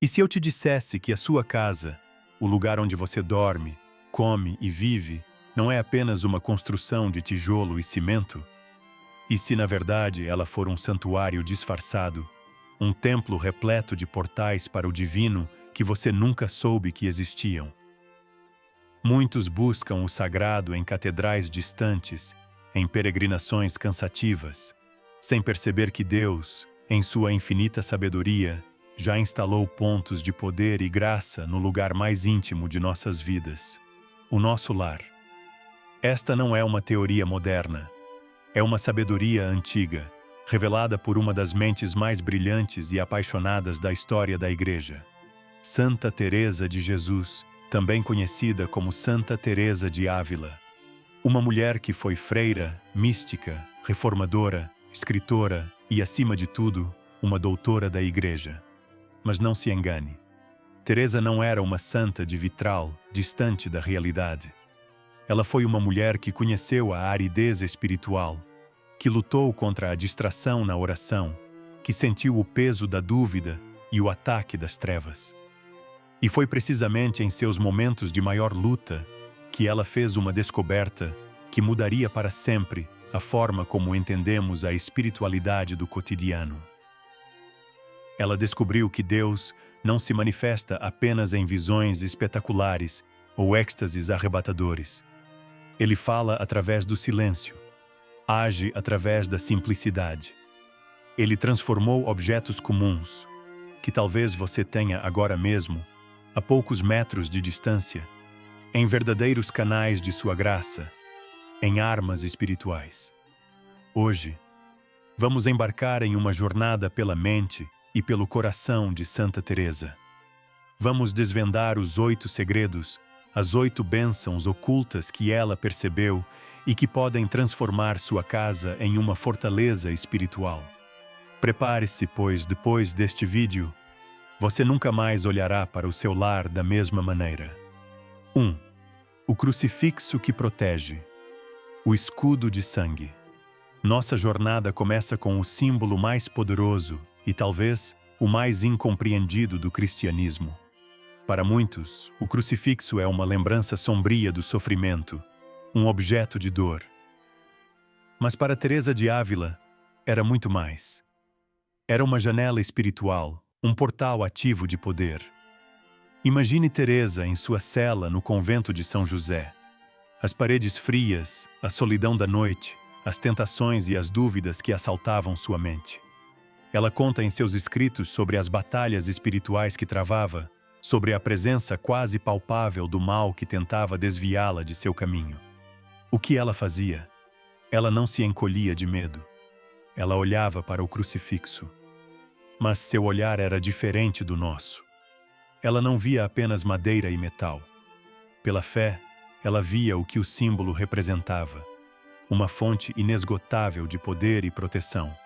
E se eu te dissesse que a sua casa, o lugar onde você dorme, come e vive, não é apenas uma construção de tijolo e cimento? E se, na verdade, ela for um santuário disfarçado, um templo repleto de portais para o divino que você nunca soube que existiam? Muitos buscam o sagrado em catedrais distantes, em peregrinações cansativas, sem perceber que Deus, em sua infinita sabedoria, já instalou pontos de poder e graça no lugar mais íntimo de nossas vidas, o nosso lar. Esta não é uma teoria moderna, é uma sabedoria antiga, revelada por uma das mentes mais brilhantes e apaixonadas da história da Igreja, Santa Teresa de Jesus, também conhecida como Santa Teresa de Ávila. Uma mulher que foi freira, mística, reformadora, escritora e, acima de tudo, uma doutora da Igreja. Mas não se engane. Teresa não era uma santa de vitral, distante da realidade. Ela foi uma mulher que conheceu a aridez espiritual, que lutou contra a distração na oração, que sentiu o peso da dúvida e o ataque das trevas. E foi precisamente em seus momentos de maior luta que ela fez uma descoberta que mudaria para sempre a forma como entendemos a espiritualidade do cotidiano. Ela descobriu que Deus não se manifesta apenas em visões espetaculares ou êxtases arrebatadores. Ele fala através do silêncio, age através da simplicidade. Ele transformou objetos comuns, que talvez você tenha agora mesmo, a poucos metros de distância, em verdadeiros canais de sua graça, em armas espirituais. Hoje, vamos embarcar em uma jornada pela mente e pelo coração de Santa Teresa. Vamos desvendar os 8 segredos, as 8 bênçãos ocultas que ela percebeu e que podem transformar sua casa em uma fortaleza espiritual. Prepare-se, pois depois deste vídeo, você nunca mais olhará para o seu lar da mesma maneira. 1. O crucifixo que protege. O escudo de sangue. Nossa jornada começa com o símbolo mais poderoso e talvez o mais incompreendido do cristianismo. Para muitos, o crucifixo é uma lembrança sombria do sofrimento, um objeto de dor. Mas para Teresa de Ávila, era muito mais. Era uma janela espiritual, um portal ativo de poder. Imagine Teresa em sua cela no convento de São José. As paredes frias, a solidão da noite, as tentações e as dúvidas que assaltavam sua mente. Ela conta em seus escritos sobre as batalhas espirituais que travava, sobre a presença quase palpável do mal que tentava desviá-la de seu caminho. O que ela fazia? Ela não se encolhia de medo. Ela olhava para o crucifixo. Mas seu olhar era diferente do nosso. Ela não via apenas madeira e metal. Pela fé, ela via o que o símbolo representava, uma fonte inesgotável de poder e proteção.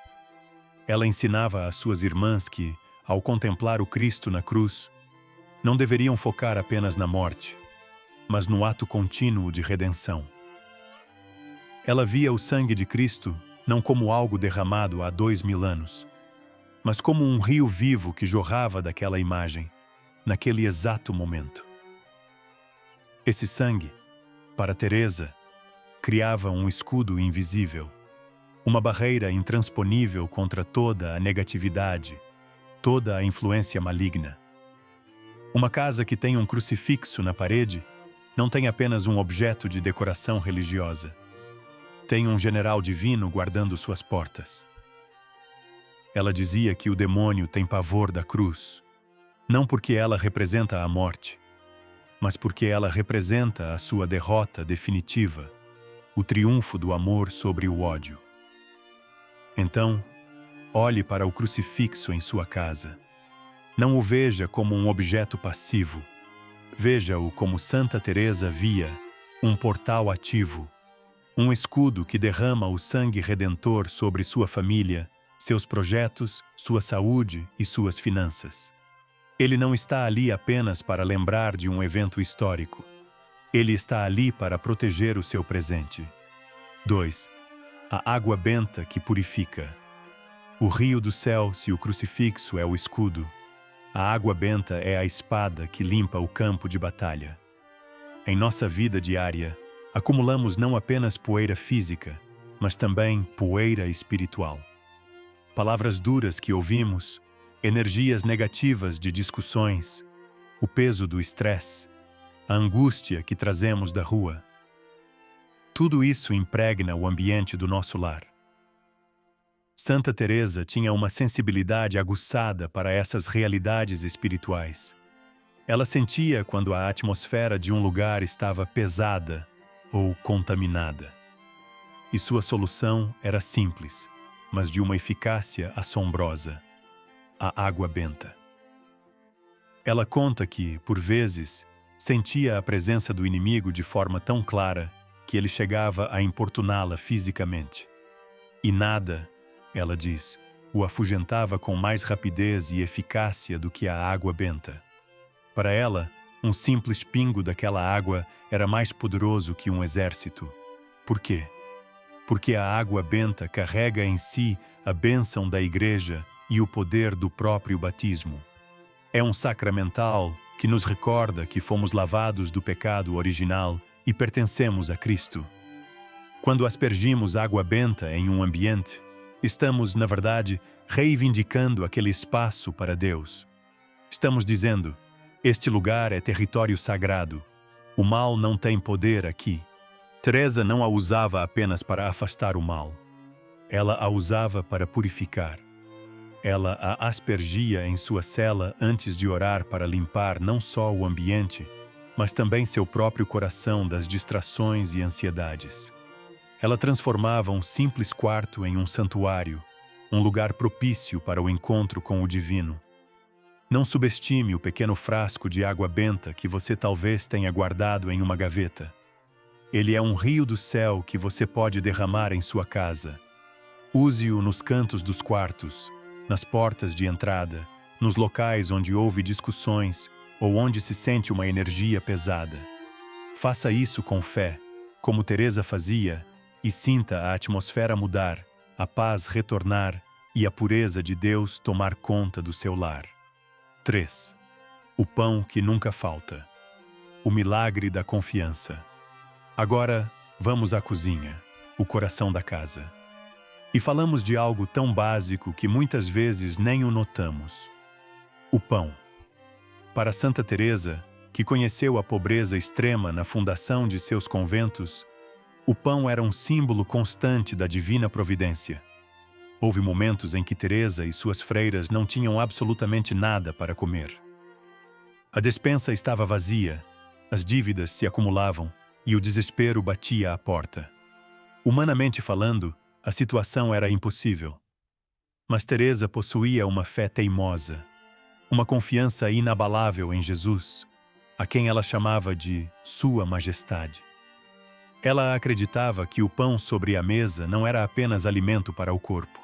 Ela ensinava às suas irmãs que, ao contemplar o Cristo na cruz, não deveriam focar apenas na morte, mas no ato contínuo de redenção. Ela via o sangue de Cristo não como algo derramado há 2000 anos, mas como um rio vivo que jorrava daquela imagem, naquele exato momento. Esse sangue, para Teresa, criava um escudo invisível, uma barreira intransponível contra toda a negatividade, toda a influência maligna. Uma casa que tem um crucifixo na parede não tem apenas um objeto de decoração religiosa. Tem um general divino guardando suas portas. Ela dizia que o demônio tem pavor da cruz, não porque ela representa a morte, mas porque ela representa a sua derrota definitiva, o triunfo do amor sobre o ódio. Então, olhe para o crucifixo em sua casa. Não o veja como um objeto passivo. Veja-o como Santa Teresa via, um portal ativo, um escudo que derrama o sangue redentor sobre sua família, seus projetos, sua saúde e suas finanças. Ele não está ali apenas para lembrar de um evento histórico. Ele está ali para proteger o seu presente. 2. A água benta que purifica. O rio do céu, se o crucifixo é o escudo, A água benta é a espada que limpa o campo de batalha. Em nossa vida diária, acumulamos não apenas poeira física, mas também poeira espiritual. Palavras duras que ouvimos, energias negativas de discussões, o peso do estresse, a angústia que trazemos da rua. Tudo isso impregna o ambiente do nosso lar. Santa Teresa tinha uma sensibilidade aguçada para essas realidades espirituais. Ela sentia quando a atmosfera de um lugar estava pesada ou contaminada. E sua solução era simples, mas de uma eficácia assombrosa: a água benta. Ela conta que, por vezes, sentia a presença do inimigo de forma tão clara que ele chegava a importuná-la fisicamente. E nada, ela diz, o afugentava com mais rapidez e eficácia do que a água benta. Para ela, um simples pingo daquela água era mais poderoso que um exército. Por quê? Porque a água benta carrega em si a bênção da Igreja e o poder do próprio batismo. É um sacramental que nos recorda que fomos lavados do pecado original e pertencemos a Cristo. Quando aspergimos água benta em um ambiente, estamos, na verdade, reivindicando aquele espaço para Deus. Estamos dizendo: este lugar é território sagrado. O mal não tem poder aqui. Teresa não a usava apenas para afastar o mal. Ela a usava para purificar. Ela a aspergia em sua cela antes de orar para limpar não só o ambiente, mas também seu próprio coração das distrações e ansiedades. Ela transformava um simples quarto em um santuário, um lugar propício para o encontro com o divino. Não subestime o pequeno frasco de água benta que você talvez tenha guardado em uma gaveta. Ele é um rio do céu que você pode derramar em sua casa. Use-o nos cantos dos quartos, nas portas de entrada, nos locais onde houve discussões ou onde se sente uma energia pesada. Faça isso com fé, como Teresa fazia, e sinta a atmosfera mudar, a paz retornar e a pureza de Deus tomar conta do seu lar. 3. O pão que nunca falta. O milagre da confiança. Agora, vamos à cozinha, o coração da casa. E falamos de algo tão básico que muitas vezes nem o notamos. O pão. Para Santa Teresa, que conheceu a pobreza extrema na fundação de seus conventos, o pão era um símbolo constante da divina providência. Houve momentos em que Teresa e suas freiras não tinham absolutamente nada para comer. A despensa estava vazia, as dívidas se acumulavam e o desespero batia à porta. Humanamente falando, a situação era impossível. Mas Teresa possuía uma fé teimosa, uma confiança inabalável em Jesus, a quem ela chamava de Sua Majestade. Ela acreditava que o pão sobre a mesa não era apenas alimento para o corpo.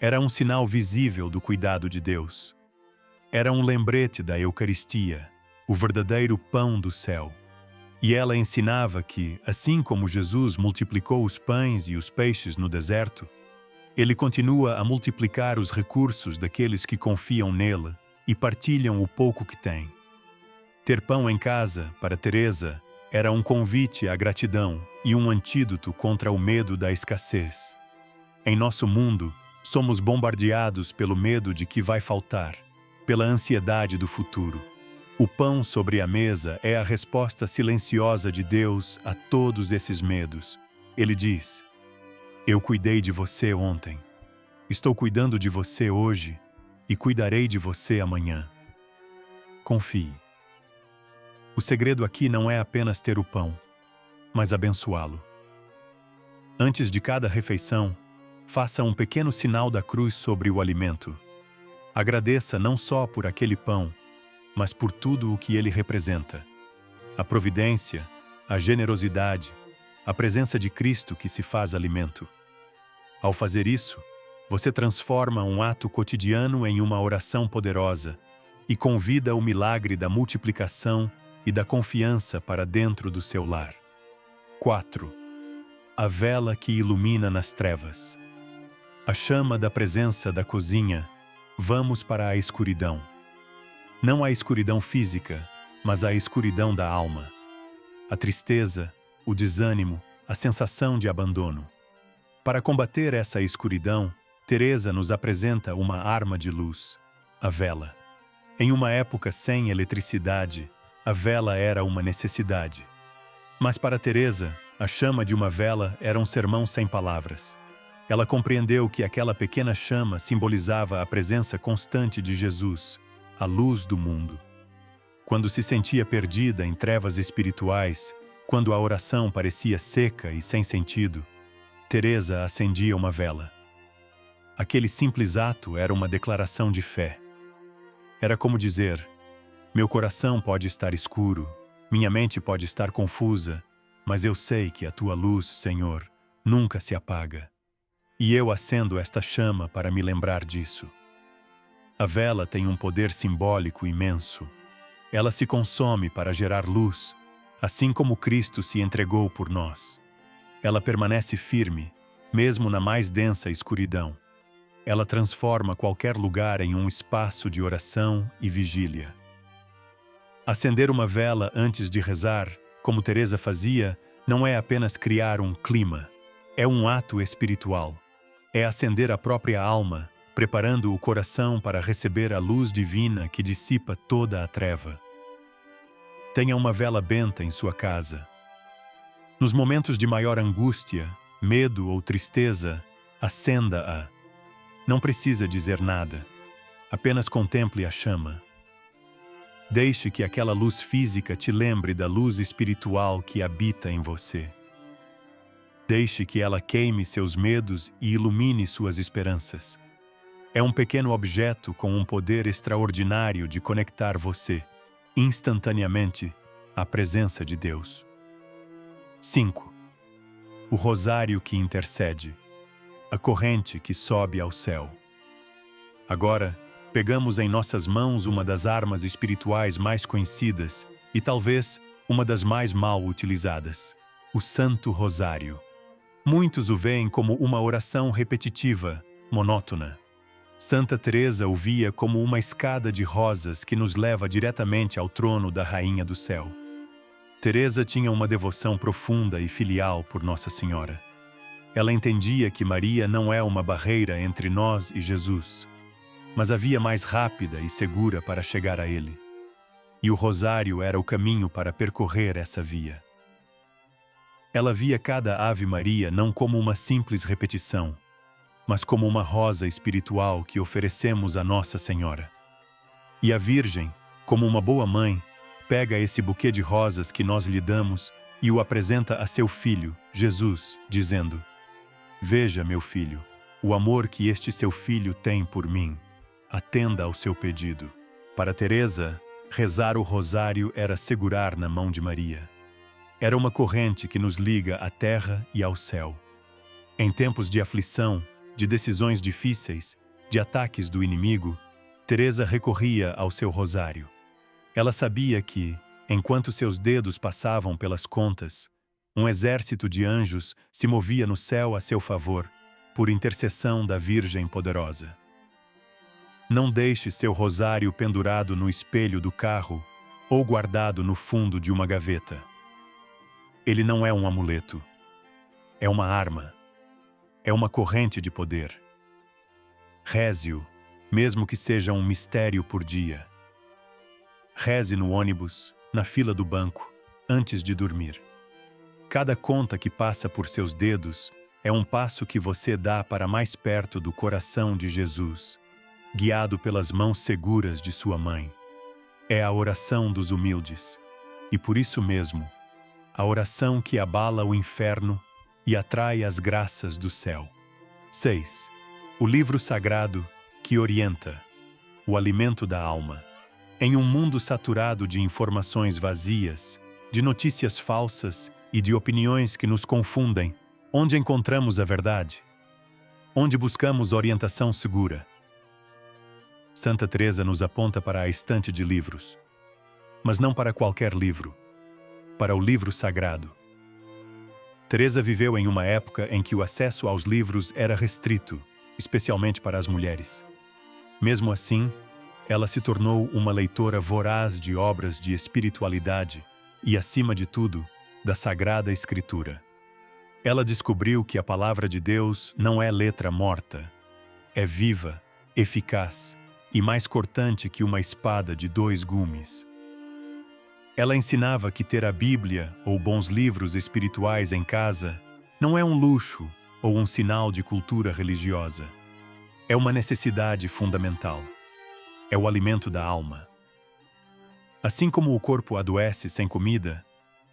Era um sinal visível do cuidado de Deus. Era um lembrete da Eucaristia, o verdadeiro pão do céu. E ela ensinava que, assim como Jesus multiplicou os pães e os peixes no deserto, ele continua a multiplicar os recursos daqueles que confiam nele e partilham o pouco que têm. Ter pão em casa, para Teresa, era um convite à gratidão e um antídoto contra o medo da escassez. Em nosso mundo, somos bombardeados pelo medo de que vai faltar, pela ansiedade do futuro. O pão sobre a mesa é a resposta silenciosa de Deus a todos esses medos. Ele diz: eu cuidei de você ontem, estou cuidando de você hoje e cuidarei de você amanhã. Confie. O segredo aqui não é apenas ter o pão, mas abençoá-lo. Antes de cada refeição, faça um pequeno sinal da cruz sobre o alimento. Agradeça não só por aquele pão, mas por tudo o que ele representa. A providência, a generosidade, a presença de Cristo que se faz alimento. Ao fazer isso, você transforma um ato cotidiano em uma oração poderosa e convida o milagre da multiplicação e da confiança para dentro do seu lar. 4. A vela que ilumina nas trevas. A chama da presença da cozinha, vamos para a escuridão. Não a escuridão física, mas a escuridão da alma. A tristeza, o desânimo, a sensação de abandono. Para combater essa escuridão, Teresa nos apresenta uma arma de luz, a vela. Em uma época sem eletricidade, a vela era uma necessidade. Mas para Teresa, a chama de uma vela era um sermão sem palavras. Ela compreendeu que aquela pequena chama simbolizava a presença constante de Jesus, a luz do mundo. Quando se sentia perdida em trevas espirituais, quando a oração parecia seca e sem sentido, Teresa acendia uma vela. Aquele simples ato era uma declaração de fé. Era como dizer: meu coração pode estar escuro, minha mente pode estar confusa, mas eu sei que a tua luz, Senhor, nunca se apaga. E eu acendo esta chama para me lembrar disso. A vela tem um poder simbólico imenso. Ela se consome para gerar luz, assim como Cristo se entregou por nós. Ela permanece firme, mesmo na mais densa escuridão. Ela transforma qualquer lugar em um espaço de oração e vigília. Acender uma vela antes de rezar, como Teresa fazia, não é apenas criar um clima. É um ato espiritual. É acender a própria alma, preparando o coração para receber a luz divina que dissipa toda a treva. Tenha uma vela benta em sua casa. Nos momentos de maior angústia, medo ou tristeza, acenda-a. Não precisa dizer nada. Apenas contemple a chama. Deixe que aquela luz física te lembre da luz espiritual que habita em você. Deixe que ela queime seus medos e ilumine suas esperanças. É um pequeno objeto com um poder extraordinário de conectar você, instantaneamente, à presença de Deus. 5. O rosário que intercede. A corrente que sobe ao céu. Agora, pegamos em nossas mãos uma das armas espirituais mais conhecidas e talvez uma das mais mal utilizadas, o Santo Rosário. Muitos o veem como uma oração repetitiva, monótona. Santa Teresa o via como uma escada de rosas que nos leva diretamente ao trono da Rainha do Céu. Teresa tinha uma devoção profunda e filial por Nossa Senhora. Ela entendia que Maria não é uma barreira entre nós e Jesus, mas a via mais rápida e segura para chegar a Ele. E o rosário era o caminho para percorrer essa via. Ela via cada Ave Maria não como uma simples repetição, mas como uma rosa espiritual que oferecemos a Nossa Senhora. E a Virgem, como uma boa mãe, pega esse buquê de rosas que nós lhe damos e o apresenta a seu filho, Jesus, dizendo: veja, meu filho, o amor que este seu filho tem por mim. Atenda ao seu pedido. Para Teresa, rezar o rosário era segurar na mão de Maria. Era uma corrente que nos liga à terra e ao céu. Em tempos de aflição, de decisões difíceis, de ataques do inimigo, Teresa recorria ao seu rosário. Ela sabia que, enquanto seus dedos passavam pelas contas, um exército de anjos se movia no céu a seu favor, por intercessão da Virgem Poderosa. Não deixe seu rosário pendurado no espelho do carro ou guardado no fundo de uma gaveta. Ele não é um amuleto. É uma arma. É uma corrente de poder. Reze-o, mesmo que seja um mistério por dia. Reze no ônibus, na fila do banco, antes de dormir. Cada conta que passa por seus dedos é um passo que você dá para mais perto do coração de Jesus, guiado pelas mãos seguras de sua mãe. É a oração dos humildes, e por isso mesmo, a oração que abala o inferno e atrai as graças do céu. 6. O livro sagrado que orienta, o alimento da alma. Em um mundo saturado de informações vazias, de notícias falsas e de opiniões que nos confundem, onde encontramos a verdade? Onde buscamos orientação segura? Santa Teresa nos aponta para a estante de livros, mas não para qualquer livro, para o livro sagrado. Teresa viveu em uma época em que o acesso aos livros era restrito, especialmente para as mulheres. Mesmo assim, Ela se tornou uma leitora voraz de obras de espiritualidade e, acima de tudo, da Sagrada Escritura. Ela descobriu que a palavra de Deus não é letra morta. É viva, eficaz e mais cortante que uma espada de 2 gumes. Ela ensinava que ter a Bíblia ou bons livros espirituais em casa não é um luxo ou um sinal de cultura religiosa. É uma necessidade fundamental. É o alimento da alma. Assim como o corpo adoece sem comida,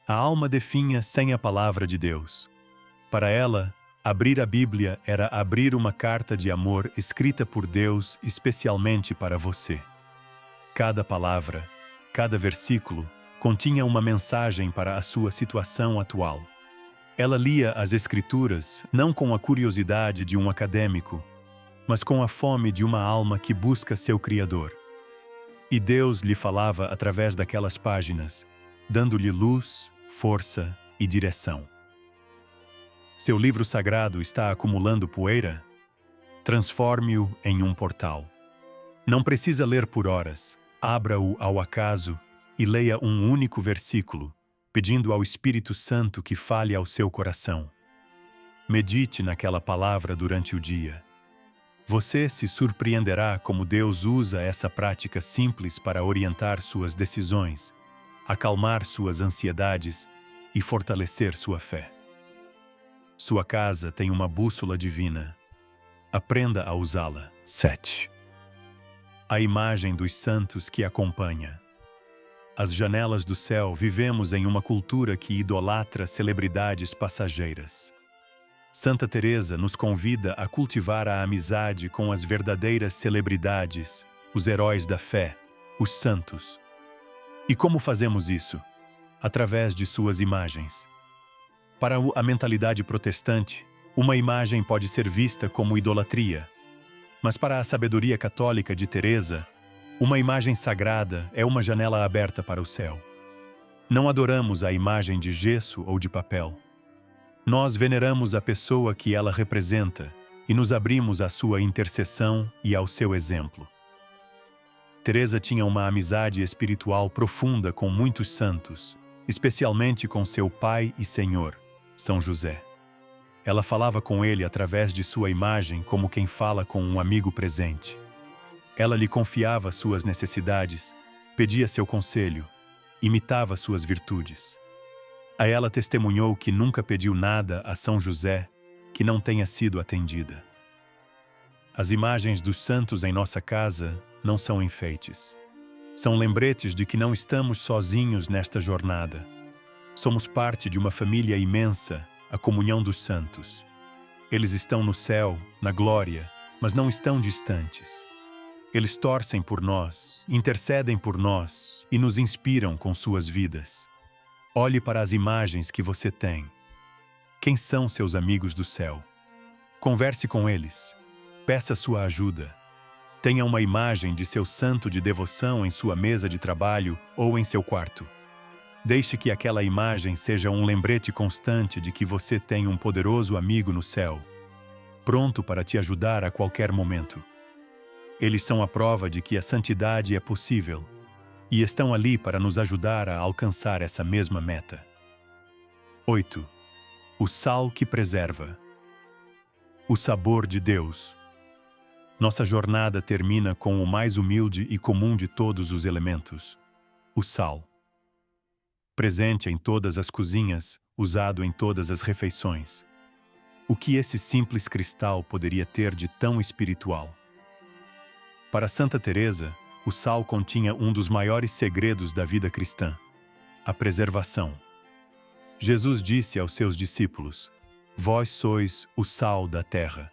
a alma definha sem a palavra de Deus. Para ela, abrir a Bíblia era abrir uma carta de amor escrita por Deus especialmente para você. Cada palavra, cada versículo, continha uma mensagem para a sua situação atual. Ela lia as Escrituras não com a curiosidade de um acadêmico, mas com a fome de uma alma que busca seu Criador. E Deus lhe falava através daquelas páginas, dando-lhe luz, força e direção. Seu livro sagrado está acumulando poeira? Transforme-o em um portal. Não precisa ler por horas. Abra-o ao acaso e leia um único versículo, pedindo ao Espírito Santo que fale ao seu coração. Medite naquela palavra durante o dia. Você se surpreenderá como Deus usa essa prática simples para orientar suas decisões, acalmar suas ansiedades e fortalecer sua fé. Sua casa tem uma bússola divina. Aprenda a usá-la. 7. A imagem dos santos que acompanha. Às janelas do céu, vivemos em uma cultura que idolatra celebridades passageiras. Santa Teresa nos convida a cultivar a amizade com as verdadeiras celebridades, os heróis da fé, os santos. E como fazemos isso? Através de suas imagens. Para a mentalidade protestante, uma imagem pode ser vista como idolatria. Mas para a sabedoria católica de Teresa, uma imagem sagrada é uma janela aberta para o céu. Não adoramos a imagem de gesso ou de papel. Nós veneramos a pessoa que ela representa e nos abrimos à sua intercessão e ao seu exemplo. Teresa tinha uma amizade espiritual profunda com muitos santos, especialmente com seu pai e senhor, São José. Ela falava com ele através de sua imagem como quem fala com um amigo presente. Ela lhe confiava suas necessidades, pedia seu conselho, imitava suas virtudes. A ela testemunhou que nunca pediu nada a São José que não tenha sido atendida. As imagens dos santos em nossa casa não são enfeites. São lembretes de que não estamos sozinhos nesta jornada. Somos parte de uma família imensa, a comunhão dos santos. Eles estão no céu, na glória, mas não estão distantes. Eles torcem por nós, intercedem por nós e nos inspiram com suas vidas. Olhe para as imagens que você tem. Quem são seus amigos do céu? Converse com eles. Peça sua ajuda. Tenha uma imagem de seu santo de devoção em sua mesa de trabalho ou em seu quarto. Deixe que aquela imagem seja um lembrete constante de que você tem um poderoso amigo no céu, pronto para te ajudar a qualquer momento. Eles são a prova de que a santidade é possível e estão ali para nos ajudar a alcançar essa mesma meta. 8. O sal que preserva. O sabor de Deus. Nossa jornada termina com o mais humilde e comum de todos os elementos, o sal. Presente em todas as cozinhas, usado em todas as refeições. O que esse simples cristal poderia ter de tão espiritual? Para Santa Teresa, o sal continha um dos maiores segredos da vida cristã, a preservação. Jesus disse aos seus discípulos: "Vós sois o sal da terra."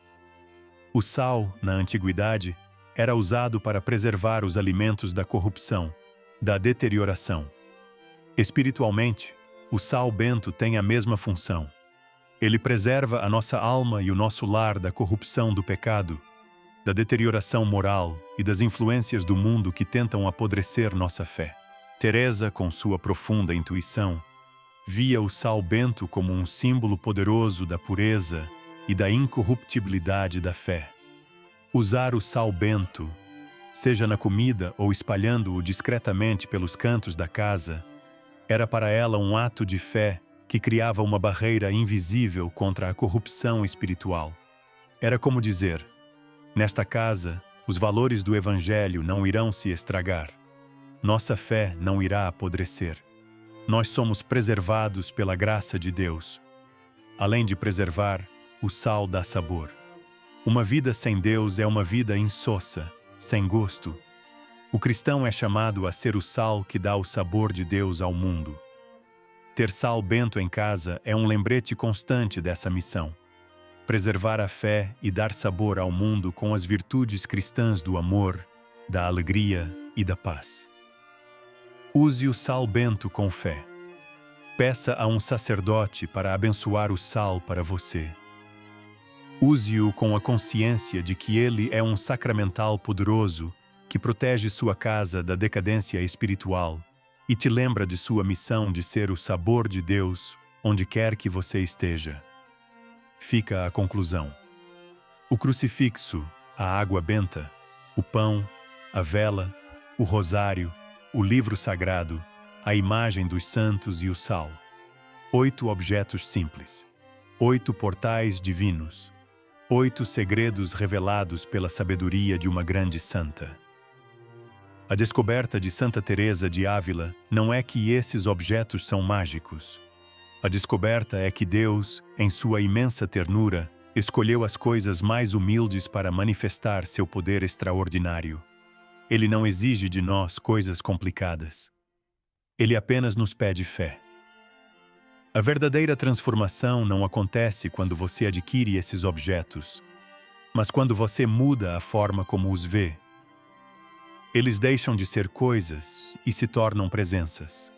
O sal, na antiguidade, era usado para preservar os alimentos da corrupção, da deterioração. Espiritualmente, o sal bento tem a mesma função. Ele preserva a nossa alma e o nosso lar da corrupção do pecado, da deterioração moral e das influências do mundo que tentam apodrecer nossa fé. Teresa, com sua profunda intuição, via o sal bento como um símbolo poderoso da pureza e da incorruptibilidade da fé. Usar o sal bento seja na comida ou espalhando-o discretamente pelos cantos da casa, era para ela um ato de fé que criava uma barreira invisível contra a corrupção espiritual. Era como dizer: nesta casa, os valores do Evangelho não irão se estragar. Nossa fé não irá apodrecer. Nós somos preservados pela graça de Deus. Além de preservar, o sal dá sabor. Uma vida sem Deus é uma vida insossa, sem gosto. O cristão é chamado a ser o sal que dá o sabor de Deus ao mundo. Ter sal bento em casa é um lembrete constante dessa missão. Preservar a fé e dar sabor ao mundo com as virtudes cristãs do amor, da alegria e da paz. Use o sal bento com fé. Peça a um sacerdote para abençoar o sal para você. Use-o com a consciência de que ele é um sacramental poderoso que protege sua casa da decadência espiritual e te lembra de sua missão de ser o sabor de Deus onde quer que você esteja. Fica a conclusão. O crucifixo, a água benta, o pão, a vela, o rosário, o livro sagrado, a imagem dos santos e o sal. 8 objetos simples. 8 portais divinos. 8 segredos revelados pela sabedoria de uma grande santa. A descoberta de Santa Teresa de Ávila não é que esses objetos são mágicos. A descoberta é que Deus, em sua imensa ternura, escolheu as coisas mais humildes para manifestar seu poder extraordinário. Ele não exige de nós coisas complicadas. Ele apenas nos pede fé. A verdadeira transformação não acontece quando você adquire esses objetos, mas quando você muda a forma como os vê. Eles deixam de ser coisas e se tornam presenças.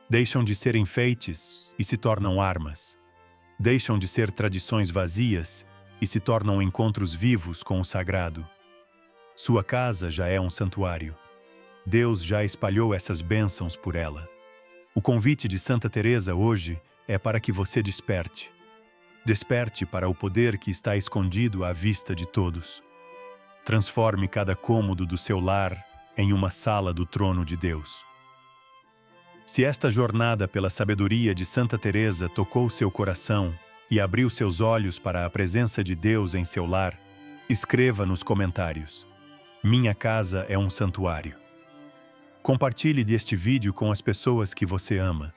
Deixam de ser enfeites e se tornam armas. Deixam de ser tradições vazias e se tornam encontros vivos com o sagrado. Sua casa já é um santuário. Deus já espalhou essas bênçãos por ela. O convite de Santa Teresa hoje é para que você desperte. Desperte para o poder que está escondido à vista de todos. Transforme cada cômodo do seu lar em uma sala do trono de Deus. Se esta jornada pela sabedoria de Santa Teresa tocou seu coração e abriu seus olhos para a presença de Deus em seu lar, escreva nos comentários: minha casa é um santuário. Compartilhe deste vídeo com as pessoas que você ama,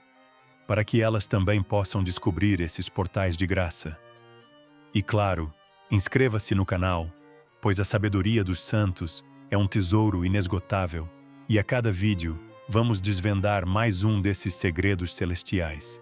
para que elas também possam descobrir esses portais de graça. E claro, inscreva-se no canal, pois a sabedoria dos santos é um tesouro inesgotável, e a cada vídeo vamos desvendar mais um desses segredos celestiais.